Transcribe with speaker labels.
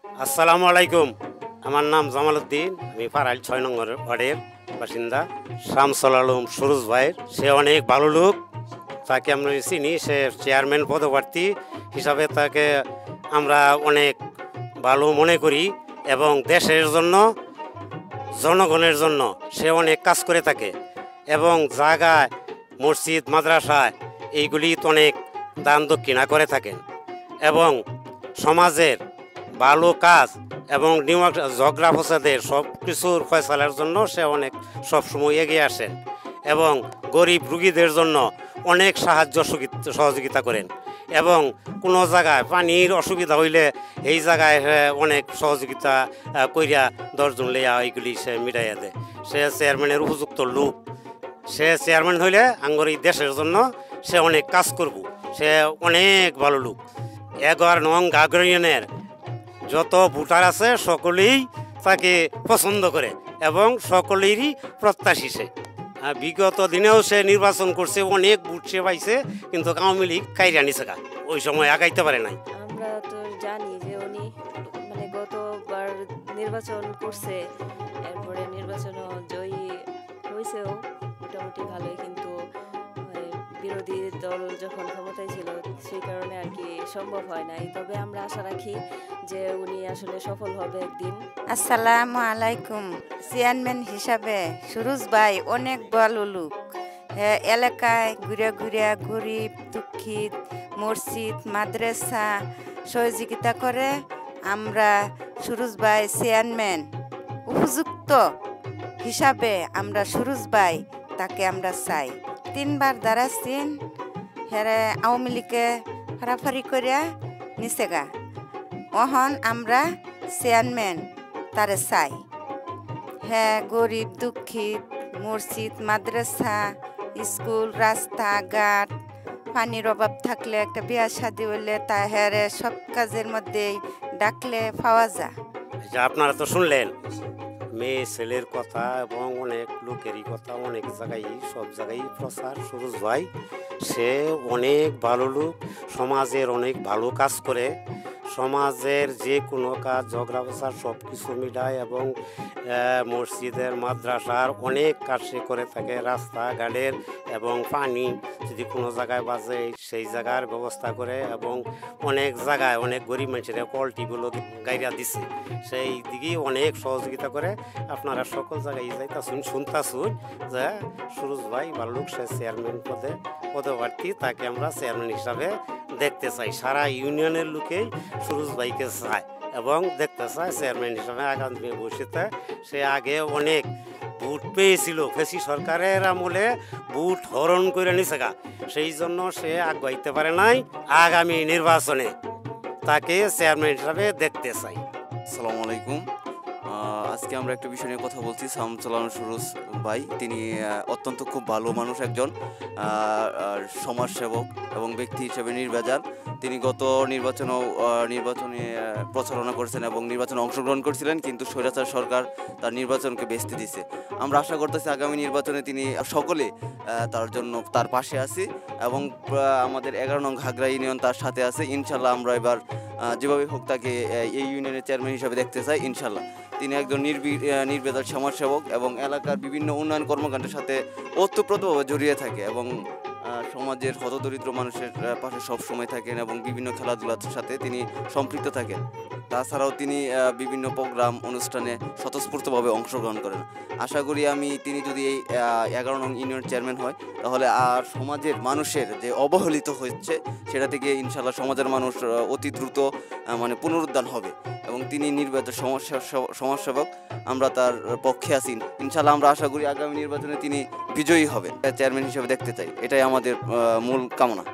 Speaker 1: আসসালামু আলাইকুম। আমার নাম জামাল উদ্দিন। আমি পাড়াইল ৬ নম্বর ওয়ার্ডের বাসিন্দা। শামসুল আলম সুরুজ ভাই, সে অনেক ভালো লোক। তাকে আমরা চিনি, সে চেয়ারম্যান পদপ্রার্থী হিসাবে তাকে আমরা অনেক ভালো মনে করি এবং দেশের জন্য, জনগণের জন্য সে অনেক কাজ করে থাকে এবং জায়গায় মসজিদ মাদ্রাসায় এইগুলি অনেক দান দক্ষিণা করে থাকেন এবং সমাজের ভালো কাজ এবং ঝগড়া ফসাদের সব কিছুর ফয়সালার জন্য সে অনেক সবসময় এগিয়ে আসেন এবং গরিব রুগীদের জন্য অনেক সাহায্য সহযোগিতা করেন এবং কোনো জায়গায় পানির অসুবিধা হইলে এই জায়গায় অনেক সহযোগিতা কইরা 10 জন লেয়া এইগুলি সে মিটাইয়া দেয়। সে চেয়ারম্যানের উপযুক্ত লোক। সে চেয়ারম্যান হইলে আঙ্গর এই দেশের জন্য সে অনেক কাজ করব। সে অনেক ভালো লোক। 11 নং ঘাগড়া ইউনিয়নের যত ভোটার আছে সকলেই তাকে পছন্দ করে এবং সকলেরই প্রত্যাশী সে। বিগত দিনেও সে নির্বাচন করছে, অনেক ভোট সে পাইছে, কিন্তু আওয়ামী লীগ কাইরা নিছে গা, ওই সময় আগাইতে পারে নাই।
Speaker 2: আমরা তো জানি যে উনি গতবার নির্বাচন করছে, এরপরে নির্বাচনও জয়ী হয়েছেও মোটামুটি ভালোই, কিন্তু বিরোধী দল যখন ক্ষমতায় ছিল সেই কারণে আর কি সম্ভব হয় নাই। তবে আমরা আশা রাখি যে উনি আসলে সফল হবে একদিন।
Speaker 3: আসসালামু আলাইকুম। চেয়ারম্যান হিসাবে সুরুজ ভাই অনেক ভালো লোক। এলাকায় ঘুরে ঘুরে গরিব দুঃখিত মসজিদ মাদ্রাসা সহযোগিতা করে। আমরা সুরুজ ভাই চেয়ারম্যান উপযুক্ত হিসাবে আমরা সুরুজ ভাই তাকে আমরা চাই। 3 বার দাঁড়াচ্ছেন, হেরে আওয়ামী লীগে ফারাফারি করিয়া নিচে গা। অহন আমরা চেয়ারম্যান তারে চাই। হ্যাঁ, গরিব দুঃখিত মসজিদ মাদ্রাসা স্কুল রাস্তাঘাট পানির অভাব থাকলে একটা বিয়া শাদী হইলে তা হেরে সব কাজের মধ্যেই ডাকলে পাওয়া যায়।
Speaker 1: আপনারা তো শুনলেন মেয়ে ছেলের কথা এবং অনেক লোকেরই কথা, অনেক জায়গায় সব জায়গায় প্রচার। সুরুজ ভাই সে অনেক ভালো লোক, সমাজের অনেক ভালো কাজ করে, সমাজের যে কোনো কাজ ঝগড়া ফসাদ সব কিছু মিটায় এবং মসজিদের মাদ্রাসার অনেক কাজ সে করে থাকে। রাস্তাঘাটের এবং পানি যদি কোনো জায়গায় বাজে সেই জায়গার ব্যবস্থা করে এবং অনেক জায়গায় অনেক গরিব মানুষের কলটিগুলো গাইরা দিছে, সেই দিকেই অনেক সহযোগিতা করে। আপনারা সকল জায়গায় যাইতাছুন, শুনতাছুন যে সুরুজ ভাই ভাল্লুক সে চেয়ারম্যান পদপ্রার্থী, তাকে আমরা চেয়ারম্যান হিসাবে দেখতে চাই। সারা ইউনিয়নের লোকেই সুরুজ ভাইকে চায় এবং দেখতে চায় চেয়ারম্যান হিসাবে আগামী ভবিষ্যতে। সে আগে অনেক ভোট পেয়েছিল, ফেসি সরকারের আমলে ভোট হরণ করে নিছে গা, সেই জন্য সে আগাইতে পারে নাই। আগামী নির্বাচনে তাকে চেয়ারম্যান হিসাবে দেখতে চাই।
Speaker 4: আসসালামু আলাইকুম। আজকে আমরা একটা বিষয় নিয়ে কথা বলছি। শামসুল আলম সুরুজ ভাই, তিনি অত্যন্ত খুব ভালো মানুষ, একজন সমাজসেবক এবং ব্যক্তি হিসেবে নির্বাচন। তিনি গত নির্বাচনে প্রচারণা করেছেন এবং নির্বাচনে অংশগ্রহণ করেছিলেন, কিন্তু স্বৈরাচার সরকার তার নির্বাচনকে ভেস্তে দিছে। আমরা আশা করতেছি আগামী নির্বাচনে তিনি সকলে তার জন্য তার পাশে আছি এবং আমাদের 11 নং ঘাগড়া ইউনিয়ন তার সাথে আছে। ইনশাল্লাহ আমরা এবার যেভাবে হোক তাকে এই ইউনিয়নের চেয়ারম্যান হিসাবে দেখতে চাই। ইনশাল্লাহ তিনি একজন নির্ভেজাল সমাজসেবক এবং এলাকার বিভিন্ন উন্নয়ন কর্মকাণ্ডের সাথে ওতপ্রোতভাবে জড়িয়ে থাকে এবং সমাজের হতদরিদ্র মানুষের পাশে সবসময় থাকেন এবং বিভিন্ন খেলাধুলার সাথে তিনি সম্পৃক্ত থাকেন। তাছাড়াও তিনি বিভিন্ন প্রোগ্রাম অনুষ্ঠানে স্বতঃস্ফূর্তভাবে অংশগ্রহণ করেন। আশা করি তিনি যদি এই 11 নং ইউনিয়ন চেয়ারম্যান হয়, তাহলে আর সমাজের মানুষের যে অবহেলিত হচ্ছে সেটা থেকে ইনশাল্লাহ সমাজের মানুষ অতি দ্রুত পুনরুদ্ধার হবে এবং তিনি নির্বাচিত সমাজসেবক, আমরা তার পক্ষে আছি। ইনশাল্লাহ আমরা আশা করি আগামী নির্বাচনে তিনি বিজয়ী হবেন। চেয়ারম্যান হিসেবে দেখতে চাই, এটাই আমাদের মূল কামনা।